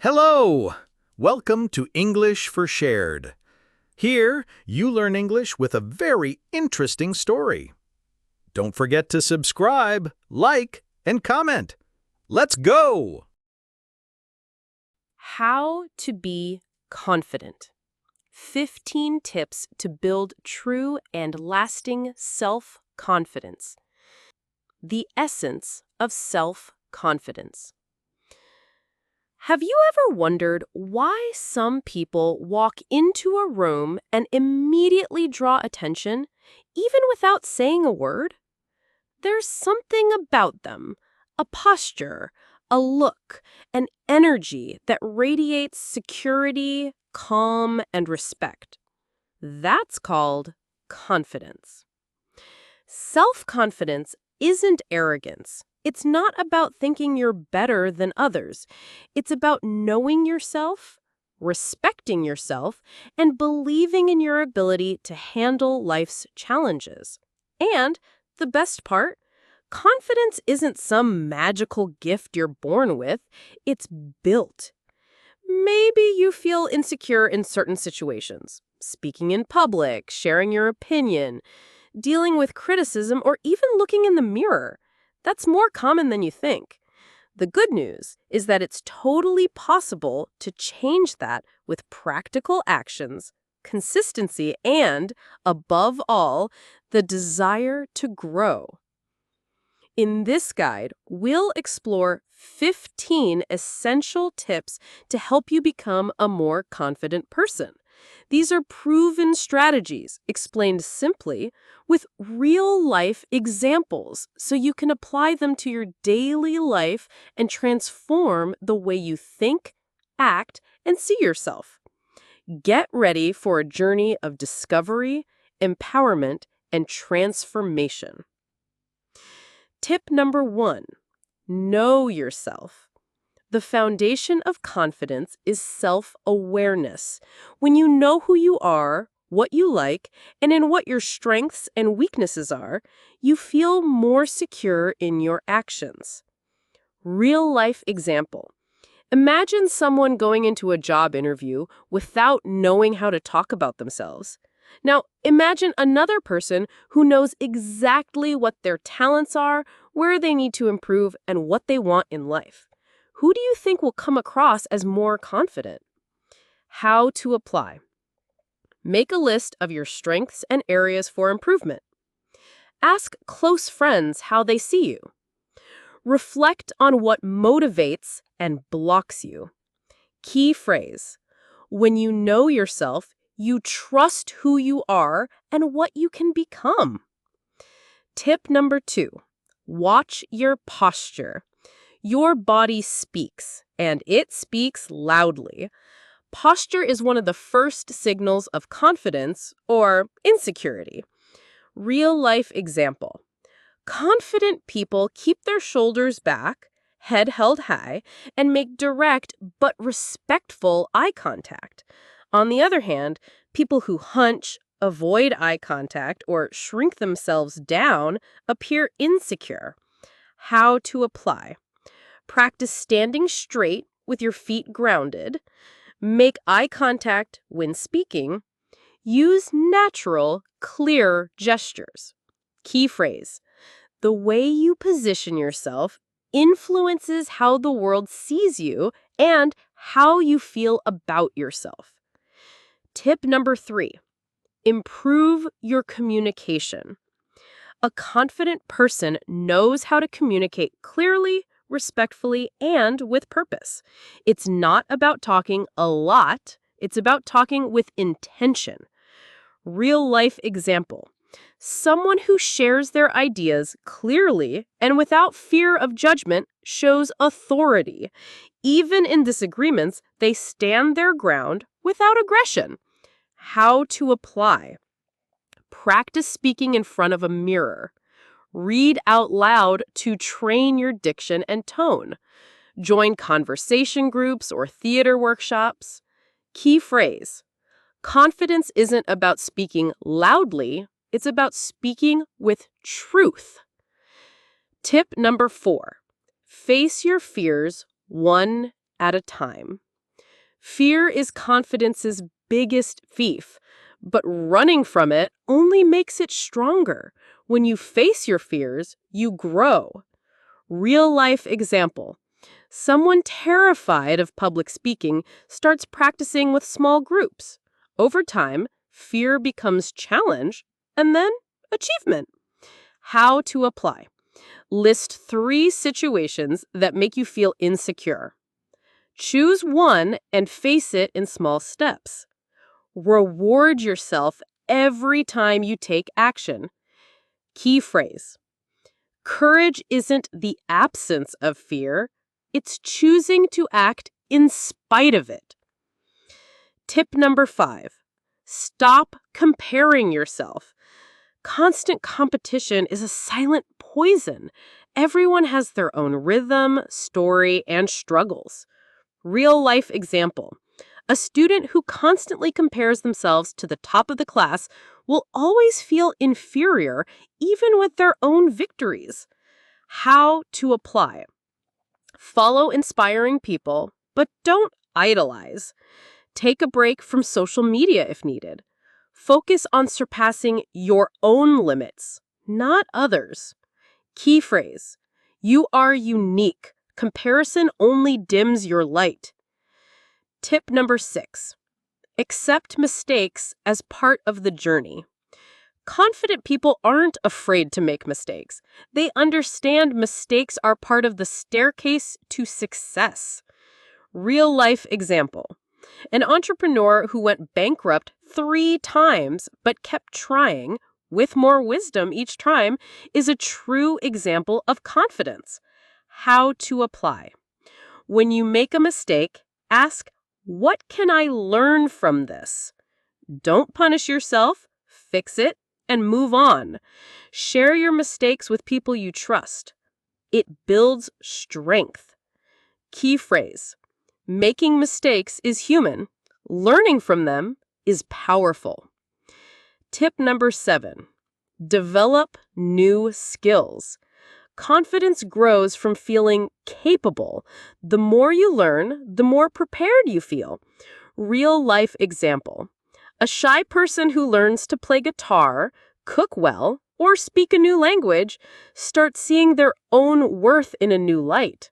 Hello! Welcome to English for Shared. Here, you learn English with a very interesting story. Don't forget to subscribe, like, and comment. Let's go! How to be confident. 15 tips to build true and lasting self-confidence. The essence of self-confidence. Have you ever wondered why some people walk into a room and immediately draw attention, even without saying a word? There's something about them, a posture, a look, an energy that radiates security, calm, and respect. That's called confidence. Self-confidence isn't arrogance. It's not about thinking you're better than others. It's about knowing yourself, respecting yourself, and believing in your ability to handle life's challenges. And the best part, confidence isn't some magical gift you're born with. It's built. Maybe you feel insecure in certain situations, speaking in public, sharing your opinion, dealing with criticism, or even looking in the mirror. That's more common than you think. The good news is that it's totally possible to change that with practical actions, consistency, and, above all, the desire to grow. In this guide, we'll explore 15 essential tips to help you become a more confident person. These are proven strategies, explained simply, with real-life examples, so you can apply them to your daily life and transform the way you think, act, and see yourself. Get ready for a journey of discovery, empowerment, and transformation. Tip number 1, know yourself. The foundation of confidence is self-awareness. When you know who you are, what you like, and in what your strengths and weaknesses are, you feel more secure in your actions. Real-life example. Imagine someone going into a job interview without knowing how to talk about themselves. Now, imagine another person who knows exactly what their talents are, where they need to improve, and what they want in life. Who do you think will come across as more confident? How to apply. Make a list of your strengths and areas for improvement. Ask close friends how they see you. Reflect on what motivates and blocks you. Key phrase. When you know yourself, you trust who you are and what you can become. Tip number 2. Watch your posture. Your body speaks, and it speaks loudly. Posture is one of the first signals of confidence or insecurity. Real-life example. Confident people keep their shoulders back, head held high, and make direct but respectful eye contact. On the other hand, people who hunch, avoid eye contact, or shrink themselves down appear insecure. How to apply. Practice standing straight with your feet grounded. Make eye contact when speaking. Use natural, clear gestures. Key phrase. The way you position yourself influences how the world sees you and how you feel about yourself. Tip number 3. Improve your communication. A confident person knows how to communicate clearly, respectfully, and with purpose. It's not about talking a lot, it's about talking with intention. Real-life example. Someone who shares their ideas clearly and without fear of judgment shows authority. Even in disagreements, they stand their ground without aggression. How to apply. Practice speaking in front of a mirror. Read out loud to train your diction and tone. Join conversation groups or theater workshops. Key phrase. Confidence isn't about speaking loudly, it's about speaking with truth. Tip number 4. Face your fears one at a time. Fear is confidence's biggest thief, but running from it only makes it stronger. When you face your fears, you grow. Real-life example. Someone terrified of public speaking starts practicing with small groups. Over time, fear becomes challenge and then achievement. How to apply. List 3 situations that make you feel insecure. Choose one and face it in small steps. Reward yourself every time you take action. Key phrase. Courage isn't the absence of fear. It's choosing to act in spite of it. Tip number 5. Stop comparing yourself. Constant competition is a silent poison. Everyone has their own rhythm, story, and struggles. Real-life example. A student who constantly compares themselves to the top of the class will always feel inferior even with their own victories. How to apply. Follow inspiring people, but don't idolize. Take a break from social media if needed. Focus on surpassing your own limits, not others. Key phrase. You are unique. Comparison only dims your light. Tip number 6. Accept mistakes as part of the journey. Confident people aren't afraid to make mistakes. They understand mistakes are part of the staircase to success. Real-life example. An entrepreneur who went bankrupt 3 times but kept trying, with more wisdom each time, is a true example of confidence. How to apply. When you make a mistake, ask, what can I learn from this? Don't punish yourself, fix it, and move on. Share your mistakes with people you trust. It builds strength. Key phrase. Making mistakes is human. Learning from them is powerful. Tip number 7. Develop new skills. Confidence grows from feeling capable. The more you learn, the more prepared you feel. Real-life example. A shy person who learns to play guitar, cook well, or speak a new language starts seeing their own worth in a new light.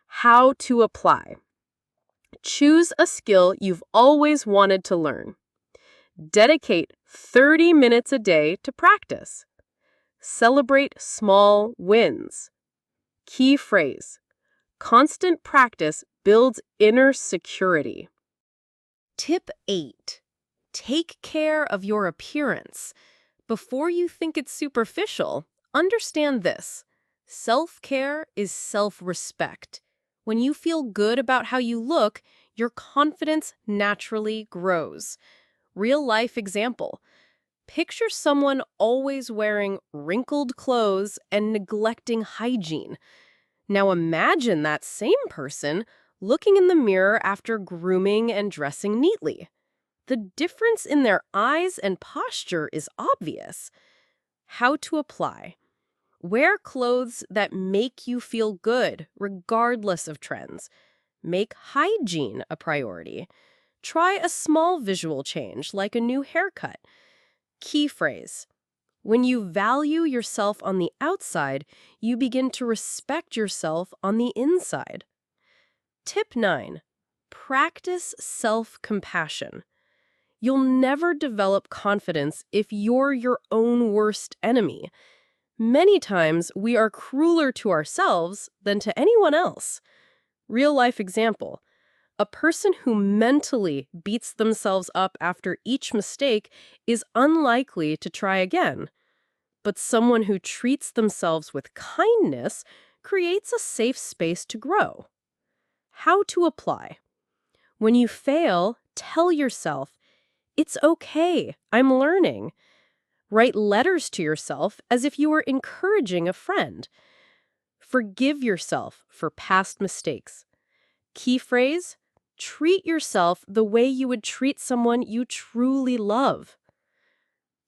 How to apply. Choose a skill you've always wanted to learn. Dedicate 30 minutes a day to practice. Celebrate small wins. Key phrase. Constant practice builds inner security. Tip 8. Take care of your appearance. Before you think it's superficial, understand this. Self-care is self-respect. When you feel good about how you look, your confidence naturally grows. Real-life example. Picture someone always wearing wrinkled clothes and neglecting hygiene. Now imagine that same person looking in the mirror after grooming and dressing neatly. The difference in their eyes and posture is obvious. How to apply. Wear clothes that make you feel good, regardless of trends. Make hygiene a priority. Try a small visual change, like a new haircut. Key phrase. When you value yourself on the outside, you begin to respect yourself on the inside. Tip 9. Practice self-compassion. You'll never develop confidence if you're your own worst enemy. Many times, we are crueler to ourselves than to anyone else. Real-life example. A person who mentally beats themselves up after each mistake is unlikely to try again. But someone who treats themselves with kindness creates a safe space to grow. How to apply. When you fail, tell yourself, it's okay, I'm learning. Write letters to yourself as if you were encouraging a friend. Forgive yourself for past mistakes. Key phrase, treat yourself the way you would treat someone you truly love.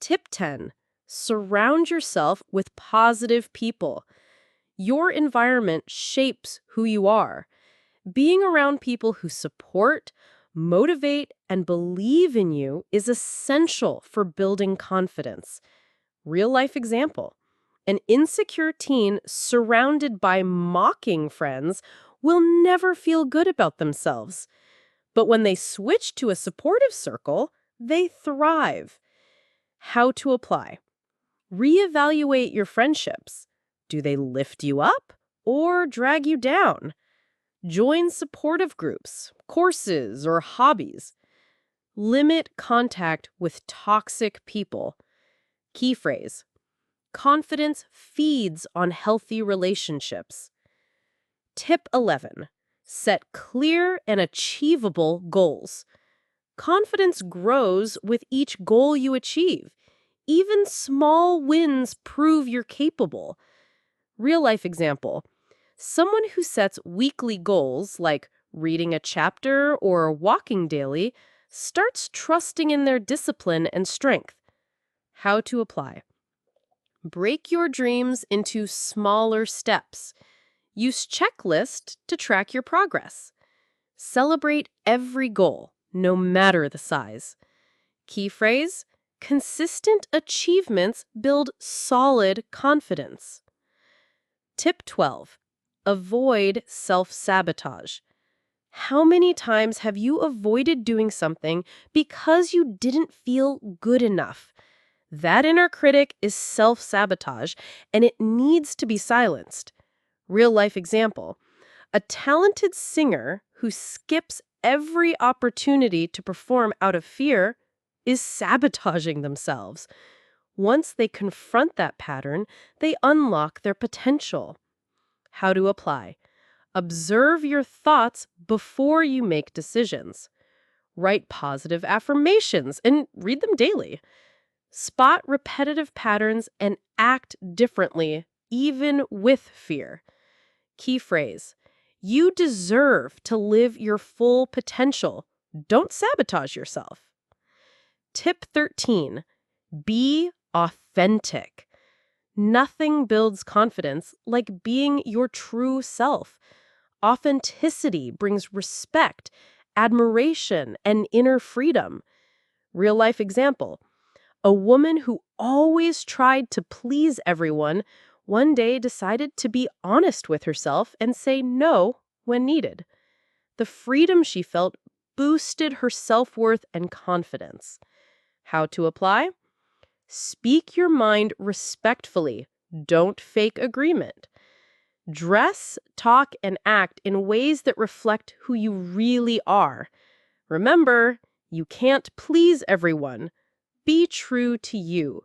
Tip 10. Surround yourself with positive people. Your environment shapes who you are. Being around people who support, Motivate and believe in you is essential for building confidence. Real life example. An insecure teen surrounded by mocking friends will never feel good about themselves. But when they switch to a supportive circle, they thrive. How to apply. Reevaluate your friendships. Do they lift you up or drag you down? Join supportive groups, courses, or hobbies. Limit contact with toxic people. Key phrase. Confidence feeds on healthy relationships. Tip 11. Set clear and achievable goals. Confidence grows with each goal you achieve. Even small wins prove you're capable. Real life example. Someone who sets weekly goals, like reading a chapter or walking daily, starts trusting in their discipline and strength. How to apply. Break your dreams into smaller steps. Use checklists to track your progress. Celebrate every goal, no matter the size. Key phrase, consistent achievements build solid confidence. Tip 12. Avoid self-sabotage. How many times have you avoided doing something because you didn't feel good enough? That inner critic is self-sabotage, and it needs to be silenced. Real life example. A talented singer who skips every opportunity to perform out of fear is sabotaging themselves. Once they confront that pattern, they unlock their potential. How to apply. Observe your thoughts before you make decisions. Write positive affirmations and read them daily. Spot repetitive patterns and act differently, even with fear. Key phrase. You deserve to live your full potential. Don't sabotage yourself. Tip 13. Be authentic. Nothing builds confidence like being your true self. Authenticity brings respect, admiration, and inner freedom. Real life example. A woman who always tried to please everyone one day decided to be honest with herself and say no when needed. The freedom she felt boosted her self-worth and confidence. How to apply? Speak your mind respectfully. Don't fake agreement. Dress, talk, and act in ways that reflect who you really are. Remember, you can't please everyone. Be true to you.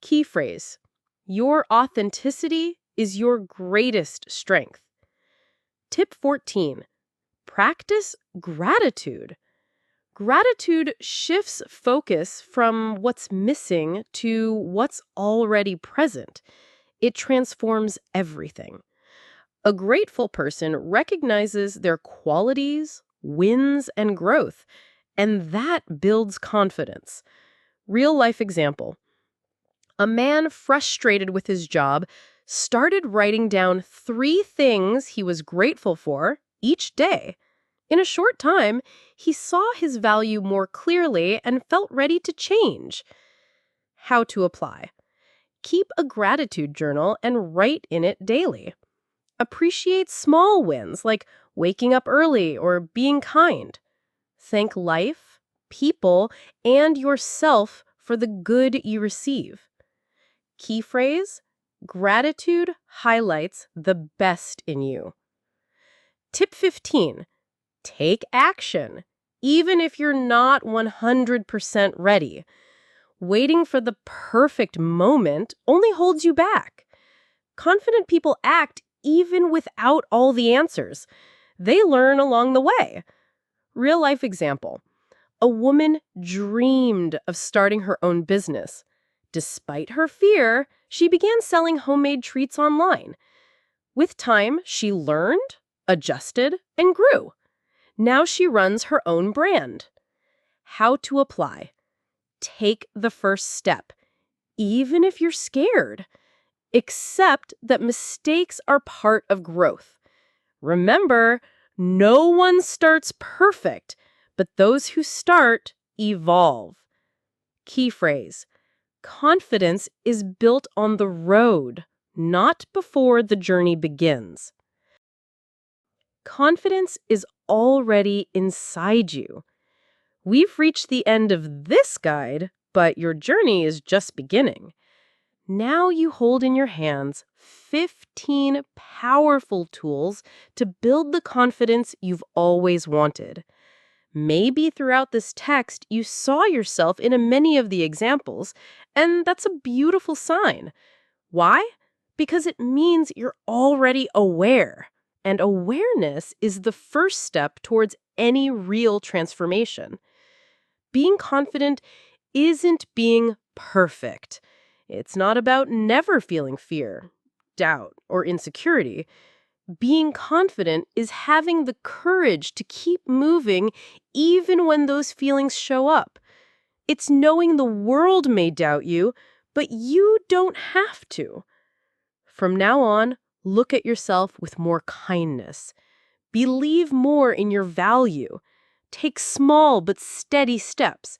Key phrase. Your authenticity is your greatest strength. Tip 14. Practice gratitude. Gratitude shifts focus from what's missing to what's already present. It transforms everything. A grateful person recognizes their qualities, wins, and growth, and that builds confidence. Real life example. A man frustrated with his job started writing down 3 things he was grateful for each day. In a short time, he saw his value more clearly and felt ready to change. How to apply. Keep a gratitude journal and write in it daily. Appreciate small wins like waking up early or being kind. Thank life, people, and yourself for the good you receive. Key phrase, gratitude highlights the best in you. Tip 15. Take action, even if you're not 100% ready. Waiting for the perfect moment only holds you back. Confident people act even without all the answers. They learn along the way. Real life example. A woman dreamed of starting her own business. Despite her fear, she began selling homemade treats online. With time, she learned, adjusted, and grew. Now she runs her own brand. How to apply. Take the first step, even if you're scared. Accept that mistakes are part of growth. Remember, no one starts perfect, but those who start evolve. Key phrase: confidence is built on the road, not before the journey begins. Confidence is already inside you. We've reached the end of this guide, but your journey is just beginning. Now you hold in your hands 15 powerful tools to build the confidence you've always wanted. Maybe throughout this text you saw yourself in many of the examples, and that's a beautiful sign. Why? Because it means you're already aware, and awareness is the first step towards any real transformation. Being confident isn't being perfect. It's not about never feeling fear, doubt, or insecurity. Being confident is having the courage to keep moving even when those feelings show up. It's knowing the world may doubt you, but you don't have to. From now on, look at yourself with more kindness. Believe more in your value. Take small but steady steps.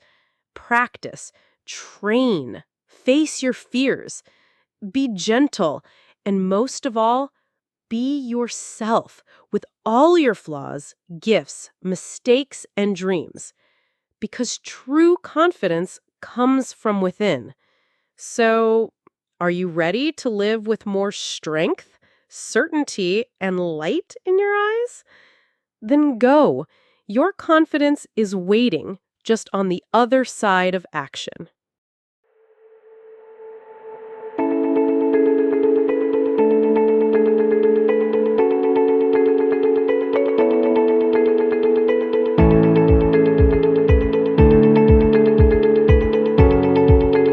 Practice, train, face your fears. Be gentle, and most of all, be yourself with all your flaws, gifts, mistakes, and dreams. Because true confidence comes from within. So, are you ready to live with more strength, certainty, and light in your eyes? Then go. Your confidence is waiting just on the other side of action.